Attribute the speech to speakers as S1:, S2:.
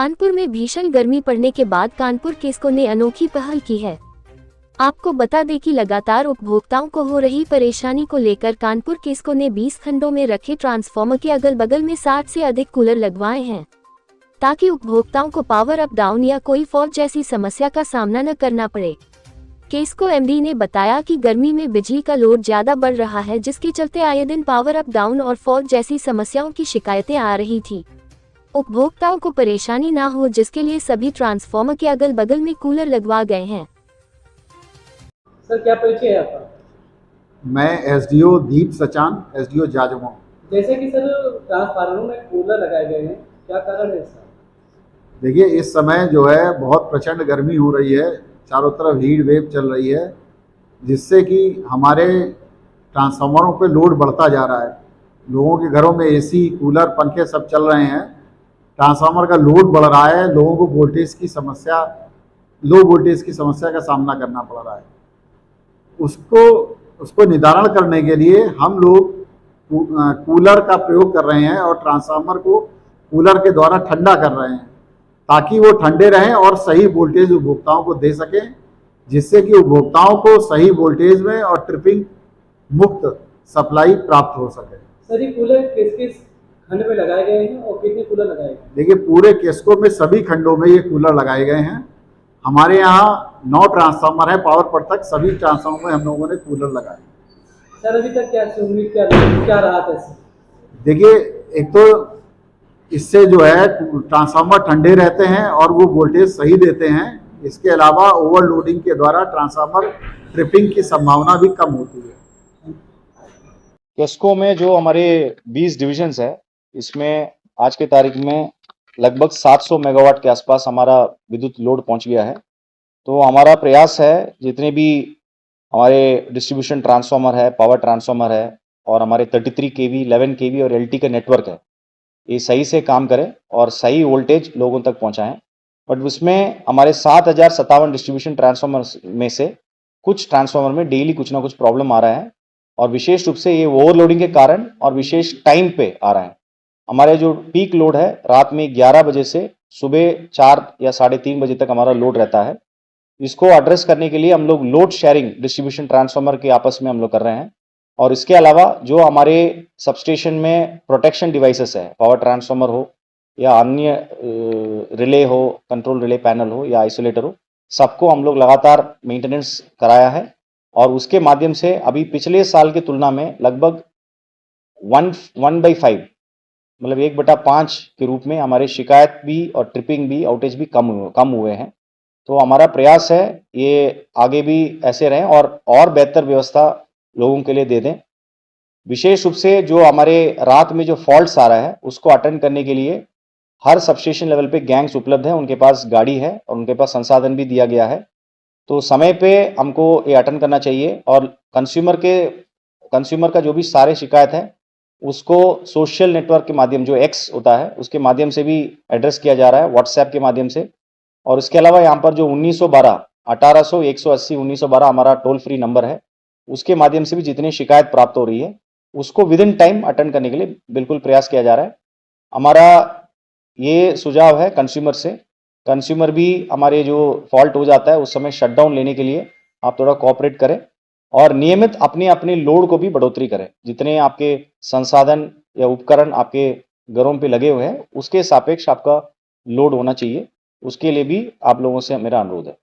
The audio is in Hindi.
S1: कानपुर में भीषण गर्मी पड़ने के बाद कानपुर केस्को ने अनोखी पहल की है। आपको बता दें कि लगातार उपभोक्ताओं को हो रही परेशानी को लेकर कानपुर केस्को ने 20 खंडों में रखे ट्रांसफार्मर के अगल बगल में 60 से अधिक कूलर लगवाए हैं, ताकि उपभोक्ताओं को पावर अप डाउन या कोई फॉल्ट जैसी समस्या का सामना न करना पड़े। केस्को एमडी ने बताया कि गर्मी में बिजली का लोड ज्यादा बढ़ रहा है, जिसके चलते आए दिन पावर अप डाउन और फॉल्ट जैसी समस्याओं की शिकायतें आ रही थी। उपभोक्ताओं को परेशानी ना हो, जिसके लिए सभी ट्रांसफार्मर के अगल बगल में कूलर लगवा गए हैं।
S2: सर, क्या परिचय है आपका?
S3: मैं एसडीओ दीप सचान, एसडीओ जाजमो।
S2: जैसे कि सर ट्रांसफार्मरों में कूलर लगाए गए हैं, क्या कारण है इसका?
S3: देखिए, इस समय जो है बहुत प्रचंड गर्मी हो रही है, चारों तरफ हीट वेव चल रही है, जिससे कि हमारे ट्रांसफार्मरों पे लोड बढ़ता जा रहा है। लोगों के घरों में एसी, कूलर, पंखे सब चल रहे हैं, ट्रांसफार्मर का लोड बढ़ रहा है, लोगों को लो वोल्टेज की समस्या का सामना करना पड़ रहा है। उसको निवारण करने के लिए हम लोग कूलर का प्रयोग कर रहे हैं और ट्रांसफार्मर को कूलर के द्वारा ठंडा कर रहे हैं, ताकि वो ठंडे रहें और सही वोल्टेज उपभोक्ताओं को दे सकें, जिससे कि उपभोक्ताओं को सही वोल्टेज में और ट्रिपिंग मुक्त सप्लाई प्राप्त हो सके।
S2: सर, ये कूलर किस किस खंड में लगाए गए हैं और कितने कूलर लगाए गए हैं?
S3: देखिए, पूरे केस्को में सभी खंडों में ये कूलर लगाए गए हैं। हमारे यहाँ 9 ट्रांसफार्मर है, पावर पर तक सभी ट्रांसफार्मर में हम लोगों ने कूलर लगाए।
S2: सर, अभी तक क्या रहा था इससे?
S3: देखिए, एक तो इससे जो है ट्रांसफार्मर ठंडे रहते हैं और वो वोल्टेज सही देते हैं। इसके अलावा ओवरलोडिंग के द्वारा ट्रांसफार्मर ट्रिपिंग की संभावना भी कम होती है।
S4: केस्को में जो हमारे 20 डिविजन्स है, इसमें आज के तारीख में लगभग 700 मेगावाट के आसपास हमारा विद्युत लोड पहुंच गया है। तो हमारा प्रयास है, जितने भी हमारे डिस्ट्रीब्यूशन ट्रांसफार्मर है, पावर ट्रांसफार्मर है और हमारे 33 केवी, 11 केवी और एलटी का नेटवर्क है, ये सही से काम करें और सही वोल्टेज लोगों तक पहुंचाएं। बट उसमें हमारे 7057 डिस्ट्रीब्यूशन ट्रांसफार्मर में से कुछ ट्रांसफार्मर में डेली कुछ ना कुछ प्रॉब्लम आ रहा है, और विशेष रूप से ये ओवरलोडिंग के कारण और विशेष टाइम पे आ रहा है। हमारे जो पीक लोड है, रात में 11 बजे से सुबह 4 या 3:30 बजे तक हमारा लोड रहता है। इसको एड्रेस करने के लिए हम लोग लोड शेयरिंग डिस्ट्रीब्यूशन ट्रांसफार्मर के आपस में हम लोग कर रहे हैं। और इसके अलावा जो हमारे सबस्टेशन में प्रोटेक्शन डिवाइसेस है, पावर ट्रांसफार्मर हो या अन्य रिले हो, कंट्रोल रिले पैनल हो या आइसोलेटर हो, सबको हम लोग लगातार मेंटेनेंस कराया है। और उसके माध्यम से अभी पिछले साल की तुलना में लगभग 1/5 मतलब 1/5 के रूप में हमारे शिकायत भी और ट्रिपिंग भी, आउटेज भी कम हुए हैं। तो हमारा प्रयास है ये आगे भी ऐसे रहें और बेहतर व्यवस्था लोगों के लिए दे दें। विशेष रूप से जो हमारे रात में जो फॉल्ट्स आ रहा है, उसको अटेंड करने के लिए हर सबस्टेशन लेवल पे गैंग्स उपलब्ध है, उनके पास गाड़ी है और उनके पास संसाधन भी दिया गया है। तो समय पे हमको ये अटेंड करना चाहिए। और कंज्यूमर का जो भी सारे शिकायत है, उसको सोशल नेटवर्क के माध्यम, जो एक्स होता है, उसके माध्यम से भी एड्रेस किया जा रहा है, व्हाट्सएप के माध्यम से। और इसके अलावा यहाँ पर जो 1912 1800 180 1912 हमारा टोल फ्री नंबर है, उसके माध्यम से भी जितनी शिकायत प्राप्त हो रही है, उसको विद इन टाइम अटेंड करने के लिए बिल्कुल प्रयास किया जा रहा है। हमारा ये सुझाव है कंज्यूमर से, कंज्यूमर भी हमारे जो फॉल्ट हो जाता है उस समय शटडाउन लेने के लिए आप थोड़ा कोऑपरेट करें और नियमित अपने लोड को भी बढ़ोतरी करें। जितने आपके संसाधन या उपकरण आपके घरों पे लगे हुए हैं, उसके सापेक्ष आपका लोड होना चाहिए। उसके लिए भी आप लोगों से मेरा अनुरोध है।